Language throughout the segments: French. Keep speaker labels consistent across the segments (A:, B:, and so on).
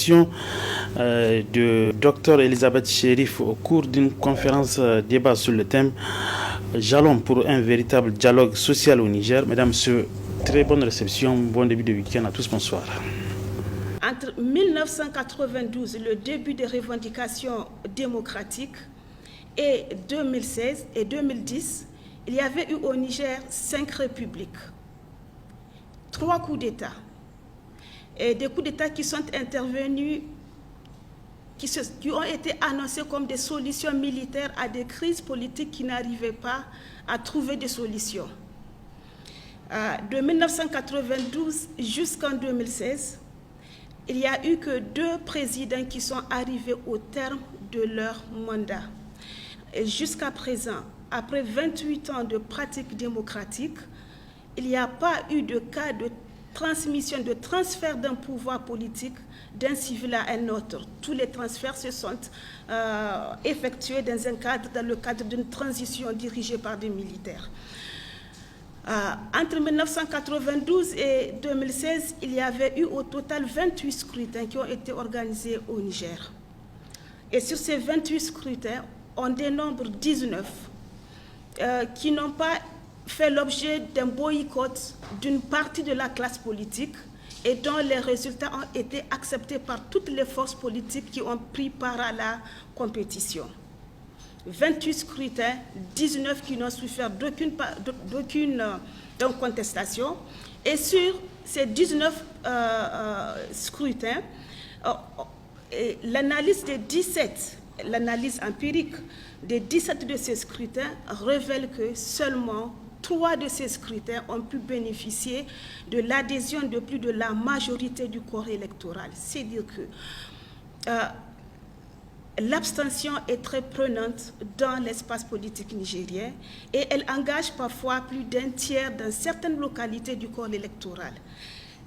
A: l'invitation de Dr Elisabeth Chérif au cours d'une conférence débat sur le thème « Jalons pour un véritable dialogue social au Niger ». Mesdames, Messieurs, très bonne réception, bon début de week-end à tous, bonsoir.
B: Entre 1992, le début des revendications démocratiques, et 2016 et 2010, il y avait eu au Niger 5 républiques, 3 coups d'État, et des coups d'État qui sont intervenus, qui ont été annoncés comme des solutions militaires à des crises politiques qui n'arrivaient pas à trouver des solutions. De 1992 jusqu'en 2016, il n'y a eu que 2 présidents qui sont arrivés au terme de leur mandat. Et jusqu'à présent, après 28 ans de pratique démocratique, il n'y a pas eu de cas de transmission, de transfert d'un pouvoir politique d'un civil à un autre. Tous les transferts se sont effectués dans le cadre d'une transition dirigée par des militaires. Entre 1992 et 2016, il y avait eu au total 28 scrutins qui ont été organisés au Niger. Et sur ces 28 scrutins, on dénombre 19 qui n'ont pas fait l'objet d'un boycott d'une partie de la classe politique et dont les résultats ont été acceptés par toutes les forces politiques qui ont pris part à la compétition. 28 scrutins, 19 qui n'ont souffert d'aucune contestation. Et sur ces 19 scrutins, l'analyse des 17, l'analyse empirique des 17 de ces scrutins révèle que seulement 3 de ces scrutins ont pu bénéficier de l'adhésion de plus de la majorité du corps électoral. C'est dire que l'abstention est très prenante dans l'espace politique nigérien et elle engage parfois plus d'un tiers dans certaines localités du corps électoral.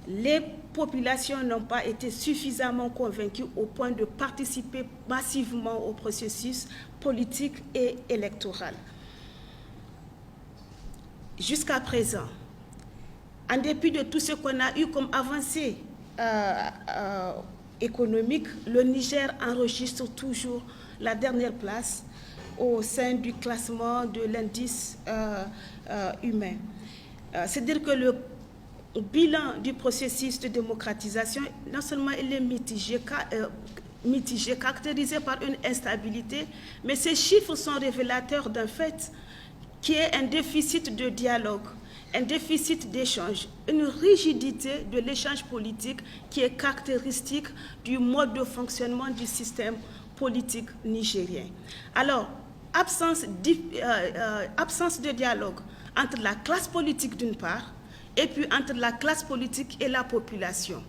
B: Les populations n'ont pas été suffisamment convaincues au point de participer massivement au processus politique et électoral. Jusqu'à présent, en dépit de tout ce qu'on a eu comme avancée économique, le Niger enregistre toujours la dernière place au sein du classement de l'indice humain. C'est-à-dire que le bilan du processus de démocratisation, non seulement il est mitigé, caractérisé par une instabilité, mais ces chiffres sont révélateurs d'un fait qui est un déficit de dialogue, un déficit d'échange, une rigidité de l'échange politique qui est caractéristique du mode de fonctionnement du système politique nigérien. Alors, absence de dialogue entre la classe politique d'une part, et puis entre la classe politique et la population.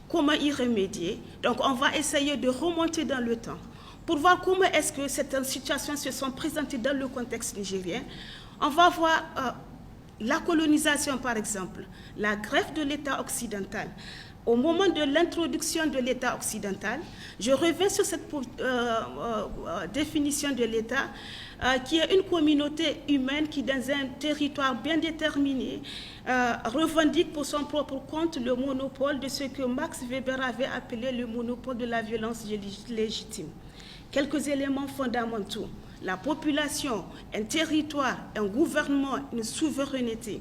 B: Comment y remédier? Donc, on va essayer de remonter dans le temps pour voir comment est-ce que certaines situations se sont présentées dans le contexte nigérien. On va voir la colonisation, par exemple, la greffe de l'État occidental. Au moment de l'introduction de l'État occidental, je reviens sur cette définition de l'État qui est une communauté humaine qui, dans un territoire bien déterminé, revendique pour son propre compte le monopole de ce que Max Weber avait appelé le monopole de la violence légitime. Quelques éléments fondamentaux. La population, un territoire, un gouvernement, une souveraineté.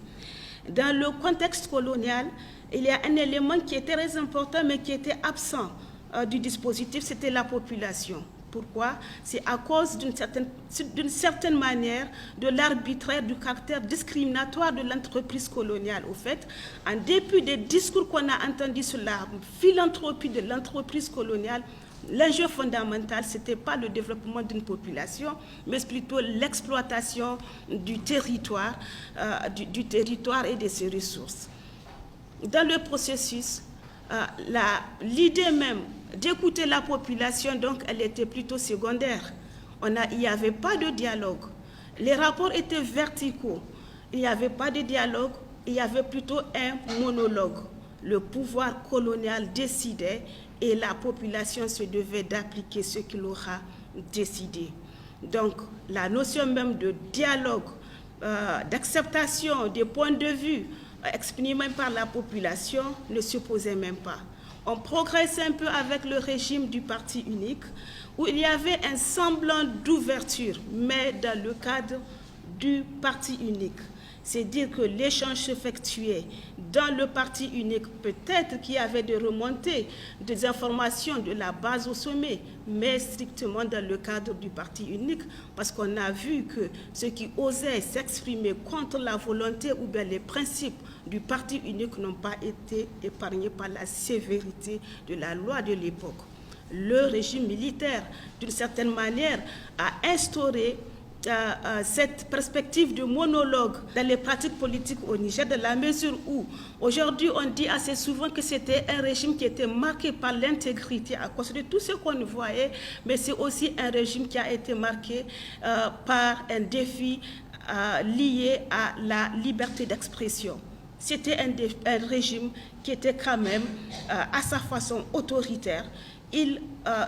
B: Dans le contexte colonial, il y a un élément qui est très important mais qui était absent du dispositif, c'était la population. Pourquoi? C'est à cause d'une certaine manière de l'arbitraire, du caractère discriminatoire de l'entreprise coloniale. Au fait, en dépit des discours qu'on a entendus sur la philanthropie de l'entreprise coloniale, l'enjeu fondamental, ce n'était pas le développement d'une population, mais plutôt l'exploitation du territoire et de ses ressources. Dans le processus, l'idée même d'écouter la population, donc, elle était plutôt secondaire. Il n'y avait pas de dialogue. Les rapports étaient verticaux. Il n'y avait pas de dialogue, il y avait plutôt un monologue. Le pouvoir colonial décidait et la population se devait d'appliquer ce qu'il aura décidé. Donc, la notion même de dialogue, d'acceptation des points de vue exprimés par la population ne se posait même pas. On progresse un peu avec le régime du parti unique, où il y avait un semblant d'ouverture, mais dans le cadre du parti unique. C'est dire que l'échange s'effectuait dans le parti unique. Peut-être qu'il y avait des remontées, des informations de la base au sommet, mais strictement dans le cadre du parti unique, parce qu'on a vu que ceux qui osaient s'exprimer contre la volonté ou bien les principes du parti unique n'ont pas été épargnés par la sévérité de la loi de l'époque. Le régime militaire, d'une certaine manière, a instauré cette perspective de monologue dans les pratiques politiques au Niger, dans la mesure où aujourd'hui on dit assez souvent que c'était un régime qui était marqué par l'intégrité à cause de tout ce qu'on voyait, mais c'est aussi un régime qui a été marqué par un défi lié à la liberté d'expression. C'était un régime qui était quand même à sa façon autoritaire. Il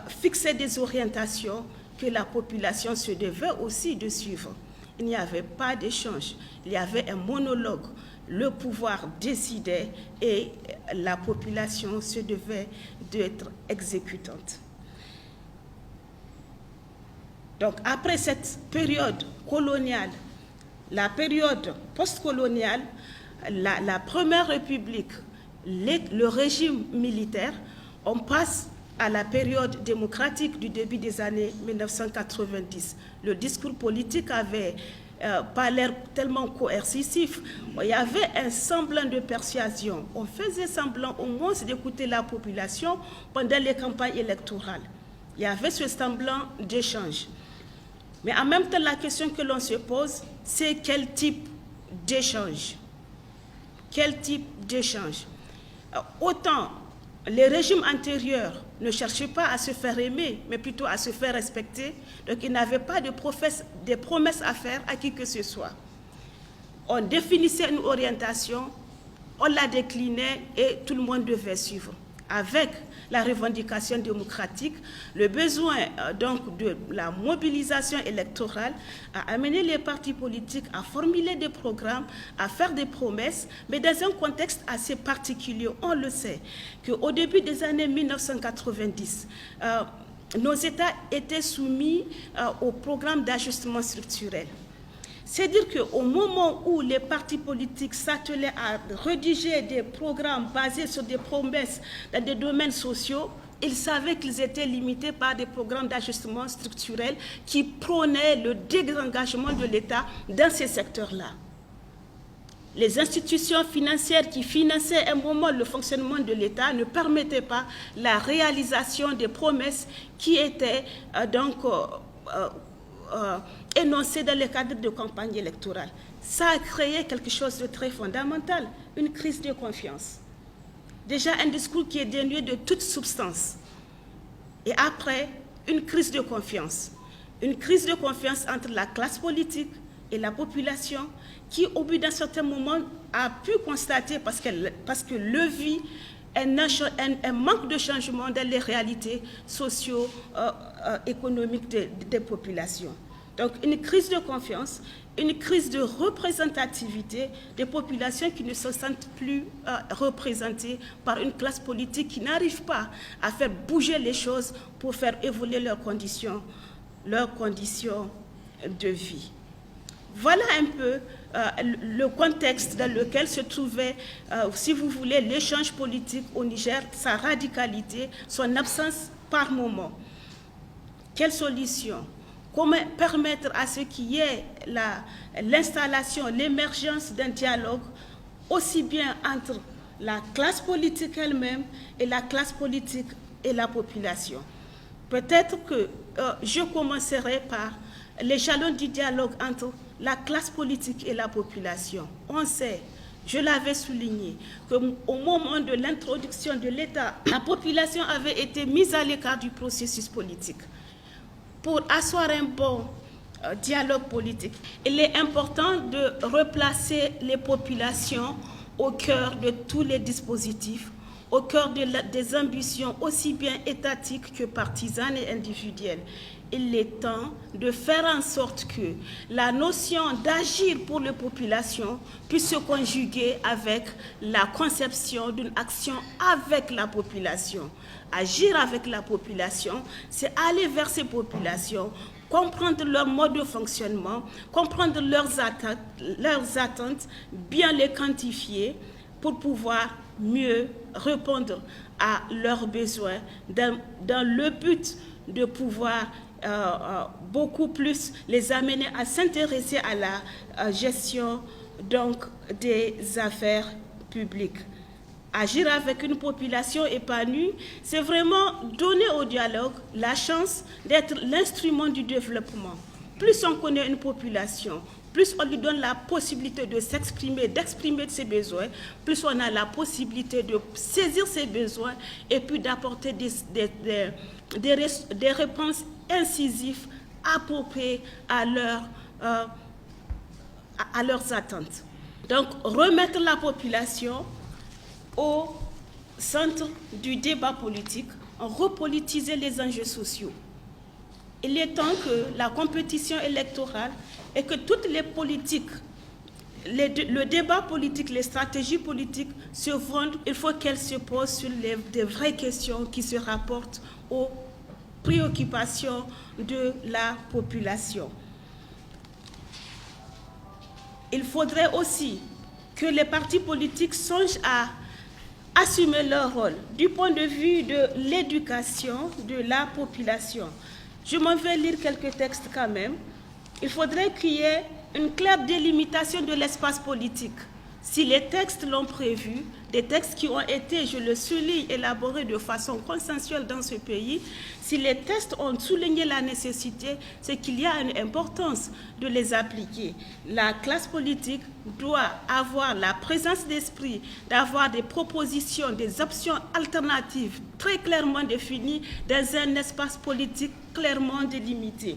B: fixait des orientations que la population se devait aussi de suivre. Il n'y avait pas d'échange, il y avait un monologue. Le pouvoir décidait et la population se devait d'être exécutante. Donc après cette période coloniale, la période postcoloniale, la Première République, le régime militaire, on passe à la période démocratique du début des années 1990. Le discours politique avait pas l'air tellement coercitif. Il y avait un semblant de persuasion. On faisait semblant au moins d'écouter la population pendant les campagnes électorales. Il y avait ce semblant d'échange. Mais en même temps, la question que l'on se pose, c'est quel type d'échange? Quel type d'échange? Autant les régimes antérieurs ne cherchaient pas à se faire aimer, mais plutôt à se faire respecter. Donc, ils n'avaient pas de promesses à faire à qui que ce soit. On définissait une orientation, on la déclinait et tout le monde devait suivre. Avec la revendication démocratique, le besoin donc de la mobilisation électorale a amené les partis politiques à formuler des programmes, à faire des promesses, mais dans un contexte assez particulier. On le sait qu'au début des années 1990, nos États étaient soumis au programme d'ajustement structurel. C'est dire qu'au moment où les partis politiques s'attelaient à rédiger des programmes basés sur des promesses dans des domaines sociaux, ils savaient qu'ils étaient limités par des programmes d'ajustement structurel qui prônaient le désengagement de l'État dans ces secteurs-là. Les institutions financières qui finançaient un moment le fonctionnement de l'État ne permettaient pas la réalisation des promesses qui étaient énoncé dans le cadre de campagne électorale. Ça a créé quelque chose de très fondamental, une crise de confiance. Déjà un discours qui est dénué de toute substance. Et après, une crise de confiance. Une crise de confiance entre la classe politique et la population qui, au bout d'un certain moment, a pu constater, parce que le vit, un manque de changement dans les réalités socio-économiques des populations. Donc une crise de confiance, une crise de représentativité des populations qui ne se sentent plus représentées par une classe politique qui n'arrive pas à faire bouger les choses pour faire évoluer leurs conditions de vie. Voilà un peu le contexte dans lequel se trouvait, si vous voulez, l'échange politique au Niger, sa radicalité, son absence par moment. Quelle solution? Comment permettre à ce qu'il y ait l'installation, l'émergence d'un dialogue aussi bien entre la classe politique elle-même et la classe politique et la population? Peut-être que je commencerai par les jalons du dialogue entre la classe politique et la population. On sait, je l'avais souligné, qu'au moment de l'introduction de l'État, la population avait été mise à l'écart du processus politique. Pour asseoir un bon dialogue politique, il est important de replacer les populations au cœur de tous les dispositifs, au cœur des ambitions aussi bien étatiques que partisanes et individuelles. Il est temps de faire en sorte que la notion d'agir pour les populations puisse se conjuguer avec la conception d'une action avec la population. Agir avec la population, c'est aller vers ces populations, comprendre leur mode de fonctionnement, comprendre leurs attentes, bien les quantifier pour pouvoir mieux répondre à leurs besoins dans le but de pouvoir beaucoup plus les amener à s'intéresser à la gestion donc des affaires publiques. Agir avec une population épanouie, c'est vraiment donner au dialogue la chance d'être l'instrument du développement. Plus on connaît une population, plus on lui donne la possibilité de s'exprimer, d'exprimer ses besoins, plus on a la possibilité de saisir ses besoins et puis d'apporter des réponses incisives, appropriées à leurs attentes. Donc, remettre la population au centre du débat politique, repolitiser les enjeux sociaux. Il est temps que la compétition électorale et que toutes les politiques, le débat politique, les stratégies politiques se vendent, il faut qu'elles se posent sur des vraies questions qui se rapportent aux préoccupations de la population. Il faudrait aussi que les partis politiques songent à assumer leur rôle du point de vue de l'éducation de la population. Je m'en vais lire quelques textes quand même. Il faudrait qu'il y ait une claire délimitation de l'espace politique. Si les textes l'ont prévu, des textes qui ont été, je le souligne, élaborés de façon consensuelle dans ce pays, si les textes ont souligné la nécessité, c'est qu'il y a une importance de les appliquer. La classe politique doit avoir la présence d'esprit, d'avoir des propositions, des options alternatives très clairement définies dans un espace politique clairement délimité.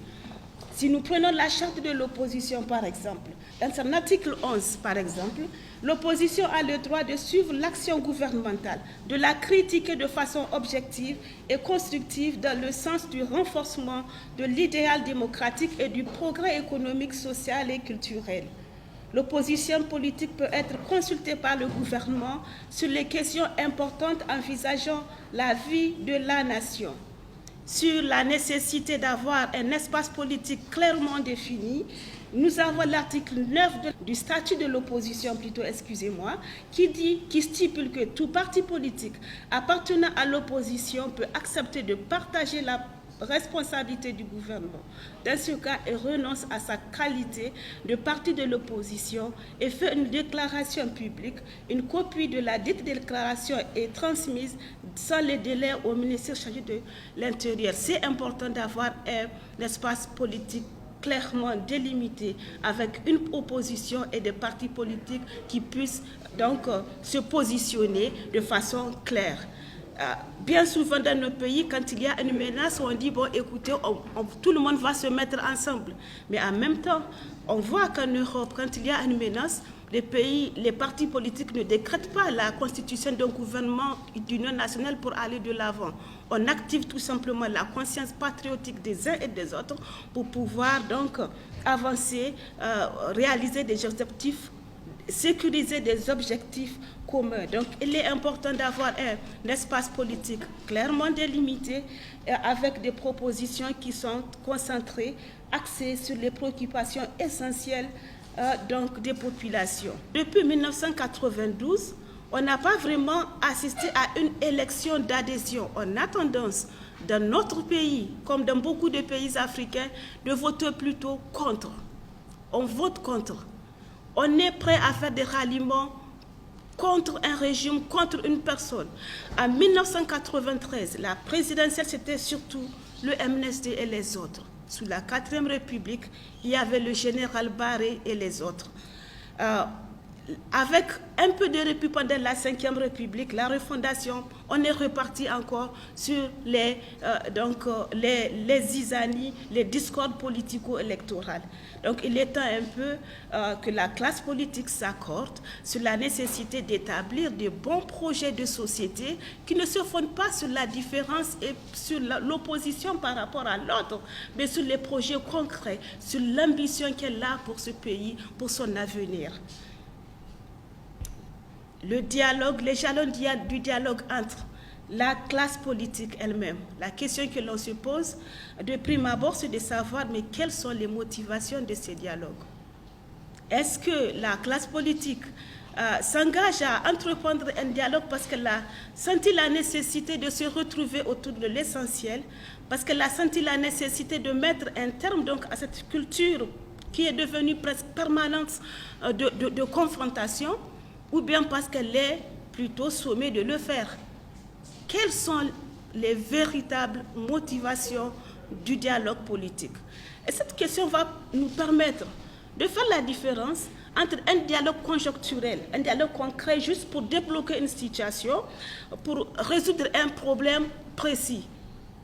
B: Si nous prenons la charte de l'opposition, par exemple, dans son article 11, par exemple, l'opposition a le droit de suivre l'action gouvernementale, de la critiquer de façon objective et constructive dans le sens du renforcement de l'idéal démocratique et du progrès économique, social et culturel. L'opposition politique peut être consultée par le gouvernement sur les questions importantes envisageant la vie de la nation. Sur la nécessité d'avoir un espace politique clairement défini, nous avons l'article 9 du statut de l'opposition, qui stipule que tout parti politique appartenant à l'opposition peut accepter de partager la responsabilité du gouvernement. Dans ce cas, il renonce à sa qualité de parti de l'opposition et fait une déclaration publique. Une copie de la dite déclaration est transmise sans les délais au ministère chargé de l'Intérieur. C'est important d'avoir un espace politique clairement délimité avec une opposition et des partis politiques qui puissent donc se positionner de façon claire. Bien souvent dans nos pays, quand il y a une menace, on dit, bon, écoutez, tout le monde va se mettre ensemble. Mais en même temps, on voit qu'en Europe, quand il y a une menace, les partis politiques ne décrètent pas la constitution d'un gouvernement d'union nationale pour aller de l'avant. On active tout simplement la conscience patriotique des uns et des autres pour pouvoir donc avancer, réaliser des objectifs, sécuriser des objectifs communs. Donc, il est important d'avoir un espace politique clairement délimité avec des propositions qui sont concentrées, axées sur les préoccupations essentielles donc des populations. Depuis 1992, on n'a pas vraiment assisté à une élection d'adhésion. On a tendance, dans notre pays, comme dans beaucoup de pays africains, de voter plutôt contre. On vote contre. On est prêt à faire des ralliements contre un régime, contre une personne. En 1993, la présidentielle, c'était surtout le MNSD et les autres. Sous la 4e République, il y avait le général Barré et les autres. avec un peu de répit pendant la Ve République, la refondation, on est reparti encore sur les zizanies, les discordes politico-électorales. Donc il est temps un peu que la classe politique s'accorde sur la nécessité d'établir de bons projets de société qui ne se fondent pas sur la différence et sur l'opposition par rapport à l'autre, mais sur les projets concrets, sur l'ambition qu'elle a pour ce pays, pour son avenir. Le dialogue, les jalons du dialogue entre la classe politique elle-même. La question que l'on se pose de prime abord, c'est de savoir mais quelles sont les motivations de ces dialogues. Est-ce que la classe politique s'engage à entreprendre un dialogue parce qu'elle a senti la nécessité de se retrouver autour de l'essentiel, parce qu'elle a senti la nécessité de mettre un terme donc à cette culture qui est devenue presque permanente de confrontation, ou bien parce qu'elle est plutôt sommée de le faire? Quelles sont les véritables motivations du dialogue politique? Et cette question va nous permettre de faire la différence entre un dialogue conjoncturel, un dialogue concret juste pour débloquer une situation, pour résoudre un problème précis,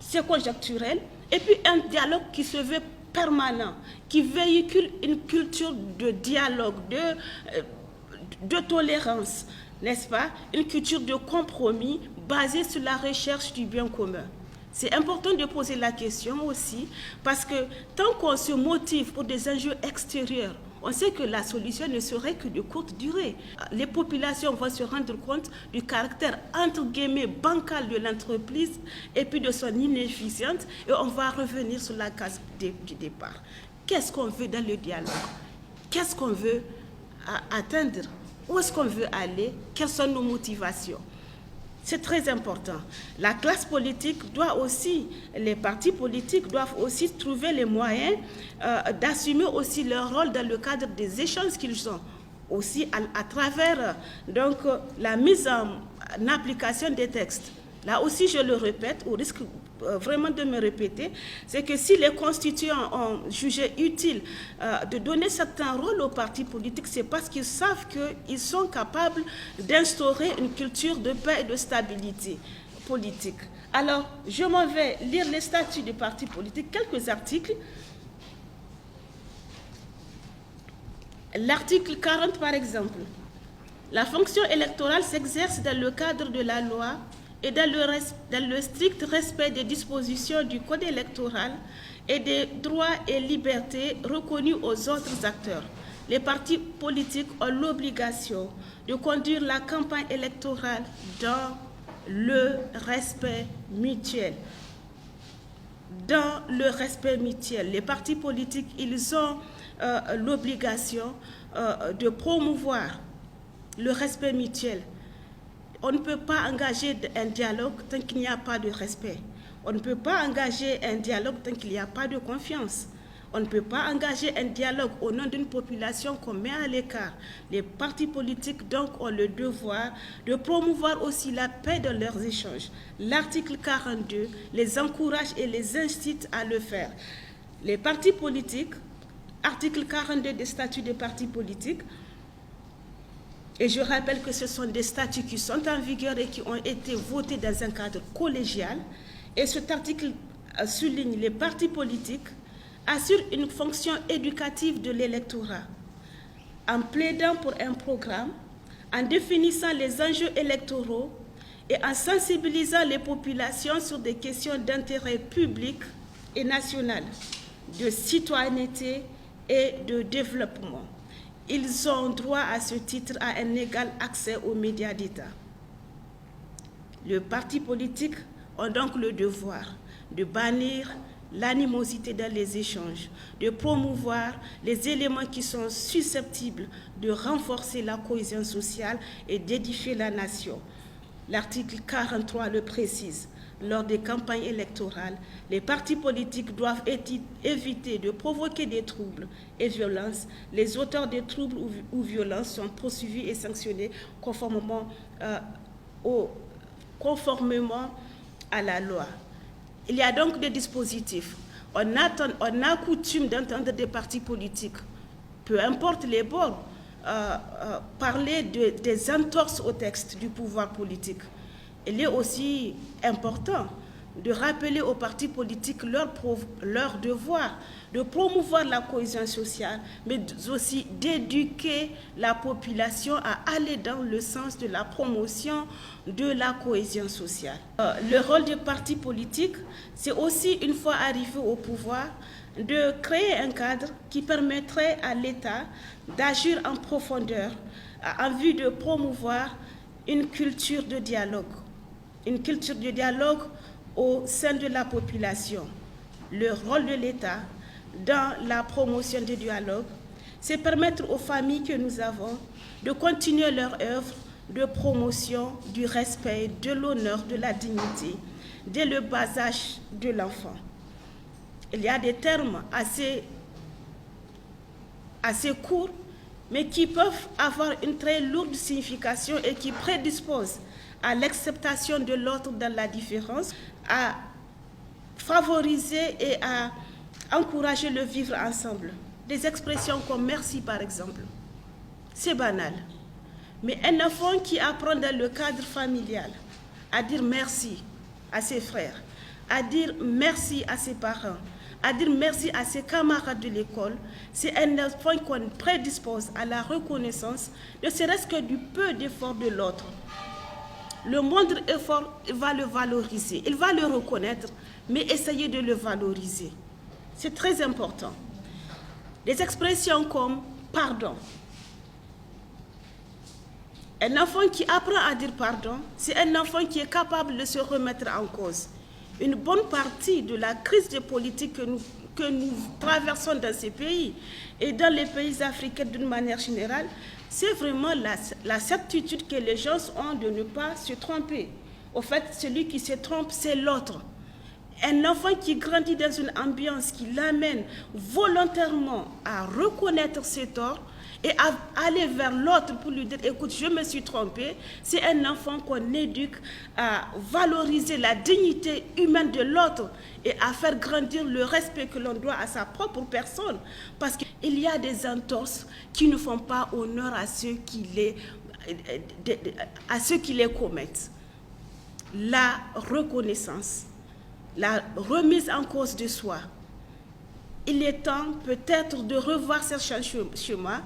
B: c'est conjoncturel, et puis un dialogue qui se veut permanent, qui véhicule une culture de dialogue, de tolérance, n'est-ce pas? Une culture de compromis basée sur la recherche du bien commun. C'est important de poser la question aussi, parce que tant qu'on se motive pour des enjeux extérieurs, on sait que la solution ne serait que de courte durée. Les populations vont se rendre compte du caractère, entre guillemets, bancal de l'entreprise et puis de son inefficience, et on va revenir sur la case du départ. Qu'est-ce qu'on veut dans le dialogue? Qu'est-ce qu'on veut atteindre? Où est-ce qu'on veut aller? Quelles sont nos motivations? C'est très important. La classe politique doit aussi, les partis politiques doivent aussi trouver les moyens d'assumer aussi leur rôle dans le cadre des échanges qu'ils ont, aussi à travers donc, la mise en application des textes. Là aussi, je le répète, au risque vraiment de me répéter, c'est que si les constituants ont jugé utile de donner certains rôles aux partis politiques, c'est parce qu'ils savent qu'ils sont capables d'instaurer une culture de paix et de stabilité politique. Alors, je m'en vais lire les statuts des partis politiques, quelques articles. L'article 40, par exemple. La fonction électorale s'exerce dans le cadre de la loi et dans le strict respect des dispositions du Code électoral et des droits et libertés reconnus aux autres acteurs. Les partis politiques ont l'obligation de conduire la campagne électorale dans le respect mutuel. Dans le respect mutuel. Les partis politiques, ils ont l'obligation de promouvoir le respect mutuel. On ne peut pas engager un dialogue tant qu'il n'y a pas de respect. On ne peut pas engager un dialogue tant qu'il n'y a pas de confiance. On ne peut pas engager un dialogue au nom d'une population qu'on met à l'écart. Les partis politiques, donc, ont le devoir de promouvoir aussi la paix dans leurs échanges. L'article 42 les encourage et les incite à le faire. Les partis politiques, article 42 des statuts des partis politiques, et je rappelle que ce sont des statuts qui sont en vigueur et qui ont été votés dans un cadre collégial. Et cet article souligne les partis politiques assurent une fonction éducative de l'électorat en plaidant pour un programme, en définissant les enjeux électoraux et en sensibilisant les populations sur des questions d'intérêt public et national, de citoyenneté et de développement. Ils ont droit à ce titre à un égal accès aux médias d'État. Les partis politiques ont donc le devoir de bannir l'animosité dans les échanges, de promouvoir les éléments qui sont susceptibles de renforcer la cohésion sociale et d'édifier la nation. L'article 43 le précise. Lors des campagnes électorales, les partis politiques doivent éviter de provoquer des troubles et violences. Les auteurs de troubles ou violences sont poursuivis et sanctionnés conformément à la loi. Il y a donc des dispositifs. On a coutume d'entendre des partis politiques, peu importe les bords parler des entorses au texte du pouvoir politique. Il est aussi important de rappeler aux partis politiques leur devoir de promouvoir la cohésion sociale, mais aussi d'éduquer la population à aller dans le sens de la promotion de la cohésion sociale. Le rôle des partis politiques, c'est aussi, une fois arrivé au pouvoir, de créer un cadre qui permettrait à l'État d'agir en profondeur en vue de promouvoir une culture de dialogue au sein de la population. Le rôle de l'État dans la promotion du dialogue, c'est permettre aux familles que nous avons de continuer leur œuvre de promotion du respect, de l'honneur, de la dignité, dès le bas âge de l'enfant. Il y a des termes assez courts, mais qui peuvent avoir une très lourde signification et qui prédisposent à l'acceptation de l'autre dans la différence, à favoriser et à encourager le vivre ensemble. Des expressions comme merci, par exemple. C'est banal. Mais un enfant qui apprend dans le cadre familial à dire merci à ses frères, à dire merci à ses parents, à dire merci à ses camarades de l'école, c'est un enfant qu'on prédispose à la reconnaissance, ne serait-ce que du peu d'effort de l'autre. Le moindre effort, il va le valoriser, il va le reconnaître, mais essayer de le valoriser. C'est très important. Des expressions comme pardon. Un enfant qui apprend à dire pardon, c'est un enfant qui est capable de se remettre en cause. Une bonne partie de la crise de politique que nous traversons dans ces pays et dans les pays africains d'une manière générale, c'est vraiment la certitude que les gens ont de ne pas se tromper. Au fait, celui qui se trompe, c'est l'autre. Un enfant qui grandit dans une ambiance qui l'amène volontairement à reconnaître ses torts et à aller vers l'autre pour lui dire « écoute, je me suis trompé », c'est un enfant qu'on éduque à valoriser la dignité humaine de l'autre et à faire grandir le respect que l'on doit à sa propre personne. Parce qu'il y a des entorses qui ne font pas honneur à ceux qui les commettent. La reconnaissance, la remise en cause de soi. Il est temps peut-être de revoir certains chemins,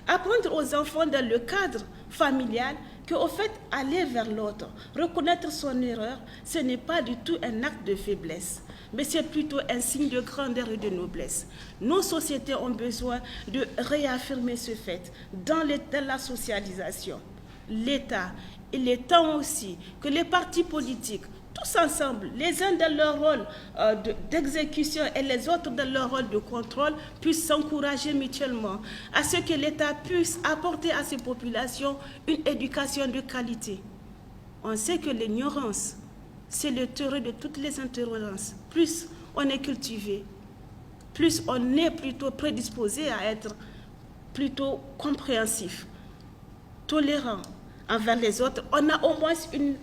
B: apprendre aux enfants dans le cadre familial qu'au fait, aller vers l'autre, reconnaître son erreur, ce n'est pas du tout un acte de faiblesse, mais c'est plutôt un signe de grandeur et de noblesse. Nos sociétés ont besoin de réaffirmer ce fait dans la socialisation. L'État, il est temps aussi que les partis politiques, tous ensemble, les uns dans leur rôle d'exécution et les autres dans leur rôle de contrôle, puissent s'encourager mutuellement à ce que l'État puisse apporter à ces populations une éducation de qualité. On sait que l'ignorance, c'est le terreau de toutes les intolérances. Plus on est cultivé, plus on est plutôt prédisposé à être plutôt compréhensif, tolérant envers les autres. On a au moins une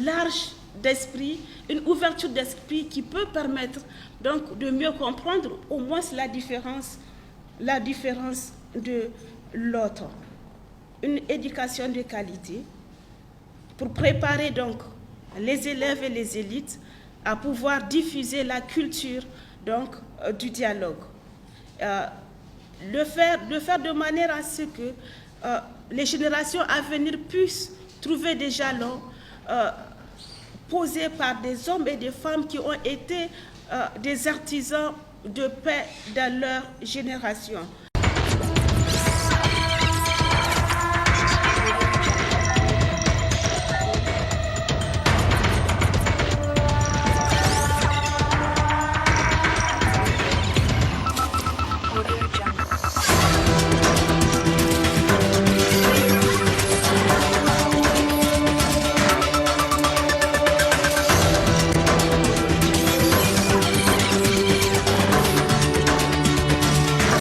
B: large d'esprit, une ouverture d'esprit qui peut permettre donc de mieux comprendre au moins la différence de l'autre. Une éducation de qualité pour préparer donc les élèves et les élites à pouvoir diffuser la culture donc du dialogue. Le faire de manière à ce que les générations à venir puissent trouver des jalons posés par des hommes et des femmes qui ont été des artisans de paix dans leur génération.